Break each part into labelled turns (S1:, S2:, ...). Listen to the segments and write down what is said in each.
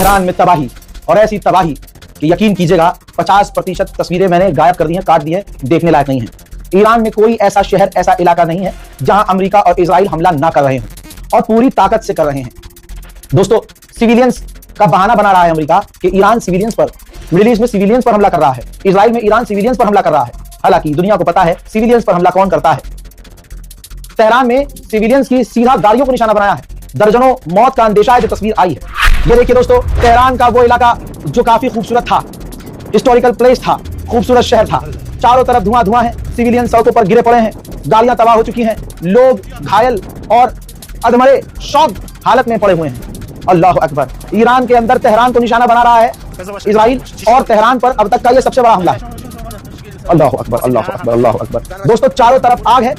S1: Iran में तबाही, और ऐसी तबाही कि यकीन कीजिएगा 50% तस्वीरें मैंने गायब कर दी हैं, काट दी हैं, देखने लायक नहीं है। ईरान में कोई ऐसा शहर, ऐसा इलाका नहीं है जहां अमेरिका और इजराइल हमला ना कर रहे हों, और पूरी ताकत से कर रहे हैं। दोस्तों, सिविलियंस का बहाना बना रहा है अमेरिका कि ईरान सिविलियंस पर, मिडिल ईस्ट में सिविलियंस पर हमला कर रहा है, इजराइल में ईरान सिविलियंस पर हमला कर रहा है। हालांकि दुनिया को पता है सिविलियंस पर हमला कौन करता है। तेहरान में सिविलियंस की सीधा गाड़ियों को निशाना बनाया है, दर्जनों मौत का अंदेशा है। जो तस्वीर आई है, ये देखिए दोस्तों, तेहरान का वो इलाका जो काफी खूबसूरत था, हिस्टोरिकल प्लेस था, खूबसूरत शहर था, चारों तरफ धुआं धुआं है, सिविलियन सड़कों पर गिरे पड़े हैं, गाड़ियां तबाह हो चुकी हैं, लोग घायल और अधमरे शॉक हालत में पड़े हुए हैं। अल्लाह अकबर। ईरान के अंदर तेहरान को निशाना बना रहा है इजराइल, और तेहरान पर अब तक का यह सबसे बड़ा हमला है। अल्लाह अकबर, अल्लाह अकबर, अल्लाह अकबर। दोस्तों, चारों तरफ आग है,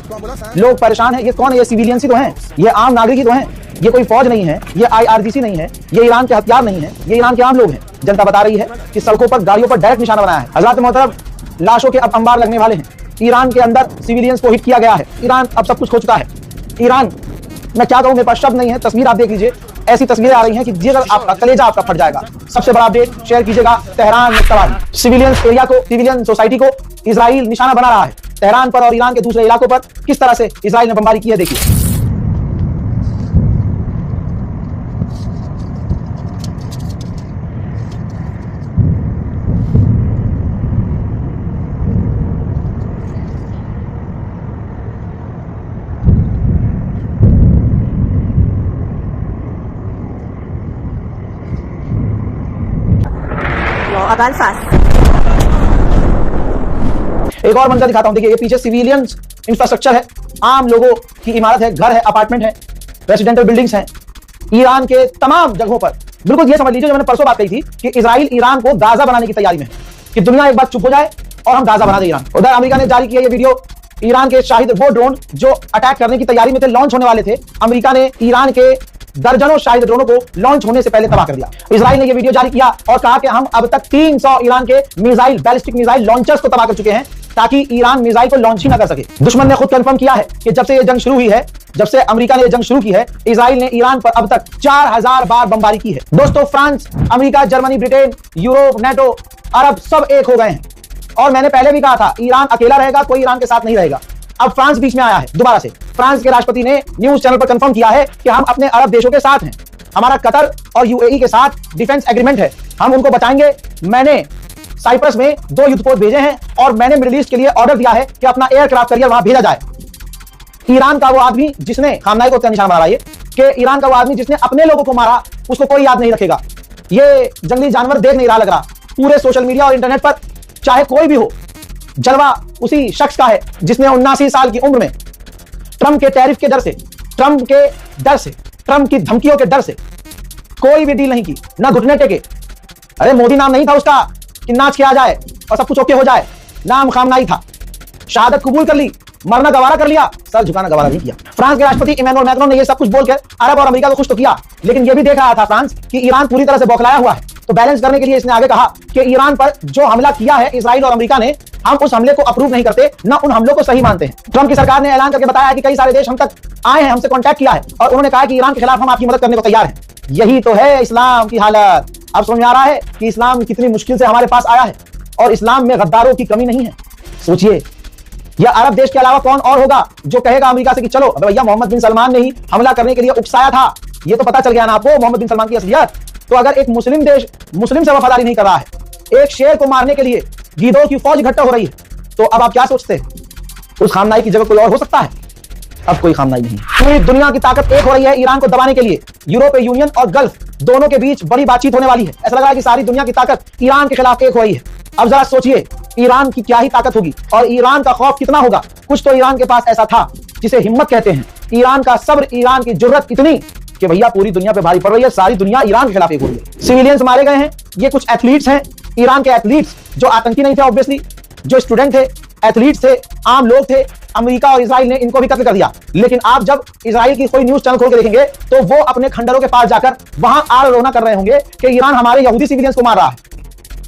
S1: लोग परेशान हैं। ये कौन है? ये सिविलियंस ही तो हैं, ये आम नागरिक ही तो हैं, ये कोई फौज नहीं है, ये IRGC नहीं है, ये ईरान के हथियार नहीं है, ये ईरान के आम लोग हैं। जनता बता रही है कि सड़कों पर, गाड़ियों पर डायरेक्ट निशाना बनाया है। हज़रात मोहतरम, लाशों के अब अंबार लगने वाले हैं। ईरान के अंदर सिविलियंस को हिट किया गया है। ईरान अब सब कुछ खो चुका है। ईरान, मैं क्या कहूं, मेरे पास शब्द नहीं है। तस्वीर आप देख लीजिए, ऐसी तस्वीरें आ रही हैं कि जिगर आपका, कलेजा आपका फट जाएगा। सबसे बड़ा अपडेट शेयर कीजिएगा। तेहरान में तबाही, सिविलियन एरिया को, सिविलियन सोसाइटी को इजराइल निशाना बना रहा है। तेहरान पर और ईरान के दूसरे इलाकों पर किस तरह से इजराइल ने बमबारी की है, देखिए। एक और मंजर दिखाता हूं, देखिए, ये पीछे सिविलियन इंफ्रास्ट्रक्चर है, आम लोगों की इमारत है, घर है, अपार्टमेंट है, रेसिडेंशियल बिल्डिंग्स हैं ईरान के तमाम जगहों पर। बिल्कुल ये समझ लीजिए, जो मैंने परसों बात कही थी कि इजराइल ईरान को गाजा बनाने की तैयारी में है, कि दुनिया एक बार चुप हो जाए और हम गाजा बना दे ईरान। उधर अमेरिका ने जारी किया ये वीडियो, ईरान के शाहिद, वो ड्रोन जो अटैक करने की तैयारी में थे, लॉन्च होने वाले थे, अमेरिका ने ईरान के दर्जनों शाहिद ड्रोनों को लॉन्च होने से पहले तबाह कर दिया। इजराइल ने यह वीडियो जारी किया और कहा कि हम अब तक 300 ईरान के मिसाइल, बैलिस्टिक मिसाइल लॉन्चर्स को तबाह कर चुके हैं, ताकि ईरान मिसाइल को लॉन्च ही ना कर सके। दुश्मन ने खुद कंफर्म किया है कि जब से यह जंग शुरू हुई है, जब से अमेरिका ने यह जंग शुरू की है, इजराइल ने ईरान पर अब तक 4000 बार बमबारी की है। दोस्तों, France, America, Germany, Britain, Europe, NATO, अरब सब एक हो गए हैं। और मैंने पहले भी कहा था, ईरान अकेला रहेगा, कोई ईरान के साथ नहीं रहेगा। अब फ्रांस बीच में आया है दोबारा से। फ्रांस के राष्ट्रपति ने न्यूज चैनल पर कंफर्म किया है कि हम अपने अरब देशों के साथ हैं, हमारा कतर और UAE के साथ डिफेंस एग्रीमेंट है, हम उनको बचाएंगे। मैंने साइप्रस में 2 युद्धपोत भेजे हैं और मैंने मिडिल ईस्ट के लिए ऑर्डर दिया है कि अपना एयरक्राफ्ट कैरियर वहां भेजा जाए। ईरान का वो आदमी जिसने, खामनाई को निशाना बना रहा है कि ईरान का वो आदमी जिसने अपने लोगों को मारा, उसको कोई याद नहीं रखेगा। ये जंगली जानवर देख नहीं रहा लग रहा। पूरे सोशल मीडिया और इंटरनेट पर चाहे कोई भी हो, जलवा उसी शख्स का है जिसने 79 साल की उम्र में ट्रंप के टैरिफ के डर से, ट्रंप के डर से, ट्रंप की धमकियों के डर से कोई भी डील नहीं की, ना घुटने टेके। अरे मोदी नाम नहीं था उसका कि नाच के आ जाए और सब कुछ ओके हो जाए, नाम खामनाई था। शहादत कबूल कर ली, मरना गवारा कर लिया, सर झुकाना गवारा नहीं किया। फ्रांस के राष्ट्रपति इमैनुअल मैक्रोन ने ये सब कुछ बोलकर अरब और अमेरिका को खुश तो किया, लेकिन ये भी देख रहा था फ्रांस कि ईरान पूरी तरह से बौखलाया हुआ है। तो बैलेंस करने के लिए इसने आगे कहा कि ईरान पर जो हमला किया है इजराइल और अमेरिका ने, हम उस हमले को अप्रूव नहीं करते, ना उन हमलों को सही मानते हैं। ट्रंप की सरकार ने ऐलान करके बताया कि कई सारे देश हम तक आए हैं, हमसे कांटेक्ट किया है और उन्होंने कहा कि ईरान के खिलाफ हम आपकी मदद करने को तैयार हैं। यही तो है इस्लाम की हालत। अब समझ में आ रहा है कि इस्लाम कितनी मुश्किल से हमारे पास आया है, और इस्लाम में गद्दारों की कमी नहीं है। सोचिए, यह अरब देश के अलावा कौन और होगा जो कहेगा अमेरिका से कि चलो। अबे भैया, मोहम्मद बिन सलमान ने ही हमला करने के लिए उकसाया था, ये तो पता चल गया ना आपको मोहम्मद बिन सलमान की असलियत। तो अगर एक मुस्लिम देश मुस्लिम से वफादारी नहीं कर रहा है, एक शेर को मारने के लिए गीदों की फौज इकट्ठा हो रही है, तो अब आप क्या सोचते हैं? उस खामनाई की जगह कोई और हो सकता है? अब कोई खामनाई नहीं। पूरी दुनिया की ताकत एक हो रही है ईरान को दबाने के लिए। यूरोपीय यूनियन और गल्फ दोनों के बीच बड़ी बातचीत होने वाली है। ऐसा लग रहा है कि सारी दुनिया की ताकत ईरान के खिलाफ एक हो रही है। अब जरा सोचिए, ईरान की क्या ही ताकत होगी और ईरान का खौफ कितना होगा। कुछ तो ईरान के पास ऐसा था जिसे हिम्मत कहते हैं, ईरान का सब्र, ईरान की जुर्रत इतनी कि भैया पूरी दुनिया पे भारी पड़ रही है, सारी दुनिया ईरान के खिलाफ एक हो रही है। सिविलियंस मारे गए हैं, ये कुछ एथलीट्स हैं, ईरान के एथलीट्स जो आतंकी नहीं थे, ऑब्वियसली जो स्टूडेंट थे, एथलीट्स थे, आम लोग थे। अमेरिका और इजराइल ने इनको भी कत्ल कर दिया। लेकिन आप जब इजराइल की कोई न्यूज चैनल खोल के देखेंगे तो वो अपने खंडरों के पास जाकर वहां आड़ रोना कर रहे होंगे कि ईरान हमारे यहूदी सिविलियंस को मार रहा है।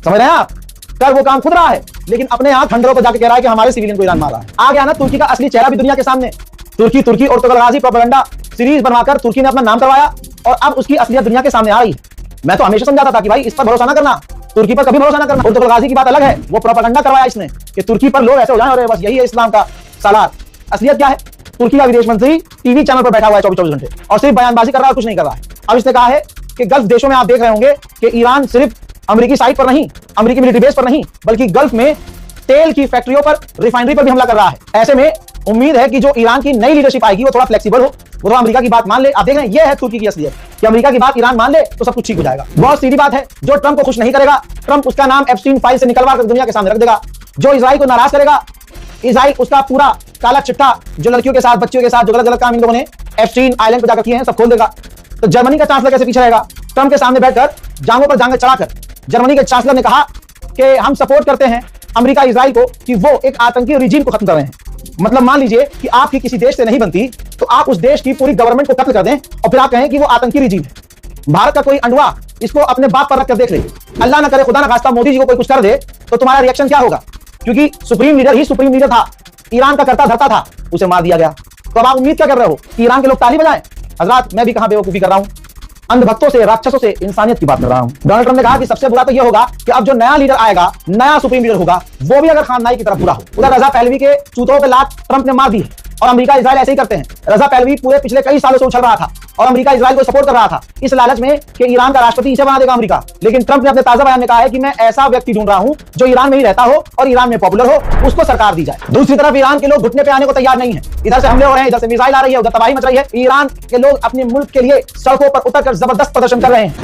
S1: समझ रहे हैं आप? कर वो काम खुद रहा है, लेकिन अपने यहां खंडरों को जाकर कह रहा है कि हमारे सिविलियन को ईरान मार रहा है। आ गया ना तुर्की का असली चेहरा भी दुनिया के सामने। तुर्की और तुगलकाजी प्रोपेगेंडा सीरीज बनवाकर तुर्की ने अपना नाम करवाया और अब उसकी असलियत दुनिया के सामने आ रही है। मैं तो हमेशा समझाता था कि भाई इस पर भरोसा ना करना, तुर्की पर कभी भरोसा ना करना। तुर्क गाजी की बात अलग है, वो प्रोपेगेंडा करवाया इसने कि तुर्की पर लोग ऐसे हो जाएं और बस यही है इस्लाम का सालार। असलियत क्या है? तुर्की का विदेश मंत्री टीवी चैनल पर बैठा हुआ है 24-24 घंटे और सिर्फ बयानबाजी कर रहा है, कुछ नहीं कर रहा है। अब इसने कहा है कि गल्फ देशों में आप देख रहे होंगे कि ईरान सिर्फ अमेरिकी साइट पर नहीं, अमेरिकी मिलिट्री बेस पर नहीं, बल्कि गल्फ में तेल की फैक्ट्रियों पर, रिफाइनरी पर भी हमला कर रहा है। ऐसे में उम्मीद है कि जो ईरान की नई लीडरशिप आएगी वो थोड़ा फ्लेक्सिबल हो, वो तो अमेरिका की बात मान ले। आप देख रहे हैं, ये है तुर्की की असलियत कि अमेरिका की बात ईरान मान ले तो सब कुछ ठीक हो जाएगा। बहुत सीधी बात है, जो ट्रंप को खुश नहीं करेगा, ट्रंप उसका नाम एप्स्टीन फाइल से निकलवा कर दुनिया के सामने रख देगा। जो इजराइल को नाराज करेगा, इजराइल उसका पूरा काला चिट्ठा जो लड़कियों के साथ, बच्चियों के साथ जो गलत गलत काम इन लोगों ने एप्स्टीन आइलैंड पर जाकर किए हैं, सब खोल देगा। तो जर्मनी का चांसलर कैसे पीछे रहेगा? ट्रंप के सामने बैठकर जांघों पर जांघें चढ़ाकर जर्मनी के चांसलर ने कहा कि हम सपोर्ट करते हैं अमेरिका इजराइल को कि वो एक आतंकी रिजीम को खत्म कर रहे हैं। मतलब मान लीजिए कि आपकी किसी देश से नहीं बनती तो आप उस देश की पूरी गवर्नमेंट को कत्ल कर दें और फिर आप कहें कि वो आतंकी रिजीम है। भारत का कोई अंडवा इसको अपने बाप पर रखकर देख ले, अल्लाह ना करे, खुदा ना खास्ता मोदी जी को कोई कुछ कर दे तो तुम्हारा रिएक्शन क्या होगा? क्योंकि सुप्रीम लीडर ही सुप्रीम लीडर था, ईरान का करता धरता था, उसे मार दिया गया। तो अब आप उम्मीद क्या कर रहे हो कि ईरान के लोग ताली बजाएं? हजरात, मैं भी कहां बेवकूफी कर रहा हूं, अंधभक्तों से, राक्षसों से इंसानियत की बात कर रहा हूं। डोनाल्ड ट्रंप ने कहा कि सबसे बुरा तो यह होगा कि अब जो नया लीडर आएगा, नया सुप्रीम लीडर होगा, वो भी अगर खानदानी की तरफ बुरा हो। उधर रजा पहलवी के चूतों पे लात ट्रंप ने मार दी है और अमेरिका इजराइल ऐसे ही करते हैं। रजा पहलवी पूरे पिछले कई सालों से उछल रहा था और अमेरिका इजराइल को सपोर्ट कर रहा था इस लालच में कि ईरान का राष्ट्रपति इसे बना देगा अमेरिका। लेकिन ट्रंप ने अपने ताजा बयान में कहा है कि मैं ऐसा व्यक्ति ढूंढ रहा हूं जो ईरान में ही रहता हो और ईरान में पॉपुलर हो, उसको सरकार दी जाए। दूसरी तरफ ईरान के लोग घुटने पे आने को तैयार नहीं है। इधर से हमले हो रहे हैं, इधर से मिसाइल आ रही है, उधर तबाही मच रही है। ईरान के लोग अपने मुल्क के लिए सड़कों पर उतरकर जबरदस्त प्रदर्शन कर रहे हैं।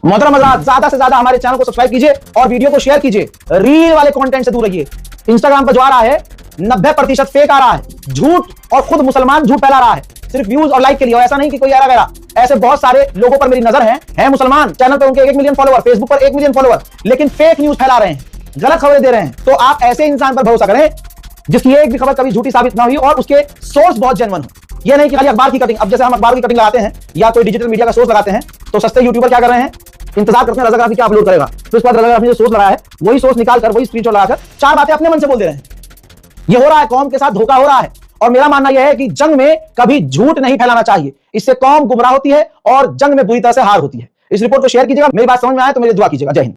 S1: मोहतरम हज़रात, ज्यादा से ज्यादा हमारे चैनल को सब्सक्राइब कीजिए और वीडियो को शेयर कीजिए। रील वाले कंटेंट से दूर रहिए। इंस्टाग्राम पर जो आ रहा है 90% फेक आ रहा है, झूठ, और खुद मुसलमान झूठ फैला रहा है सिर्फ व्यूज और लाइक के लिए। और ऐसा नहीं कि कोई ऐरा गैरा, ऐसे बहुत सारे लोगों पर मेरी नजर है मुसलमान, चैनल पे उनके 1 मिलियन फॉलोअर, फेसबुक पर 1 मिलियन फॉलोअर, लेकिन फेक न्यूज फैला रहे हैं, गलत खबरें दे रहे हैं। तो आप ऐसे इंसान पर भरोसा करें जिसकी एक भी खबर कभी झूठी साबित ना हुई और उसके सोर्स बहुत जेन्युइन हो। ये नहीं कि खाली अखबार की कटिंग। अब जैसे हम अखबार की कटिंग लगाते हैं या कोई डिजिटल मीडिया का सोर्स लगाते हैं तो सस्ते यूट्यूबर क्या कर रहे हैं, इंतजार करते हैं रज़ाकाफ़ी क्या अपलोड करेगा, तो इस बार रज़ाकाफ़ी जो सोर्स लगाया है वही सोर्स निकालकर, वही स्क्रीनशॉट लगाकर 4 बातें अपने मन से बोल दे रहे हैं। ये हो रहा है, कौम के साथ धोखा हो रहा है। और मेरा मानना यह है कि जंग में कभी झूठ नहीं फैलाना चाहिए, इससे कौम गुमराह होती है और जंग में बुरी तरह से हार होती है। इस रिपोर्ट को शेयर कीजिएगा। मेरी बात समझ में आए तो मेरी दुआ कीजिएगा। जय हिंद।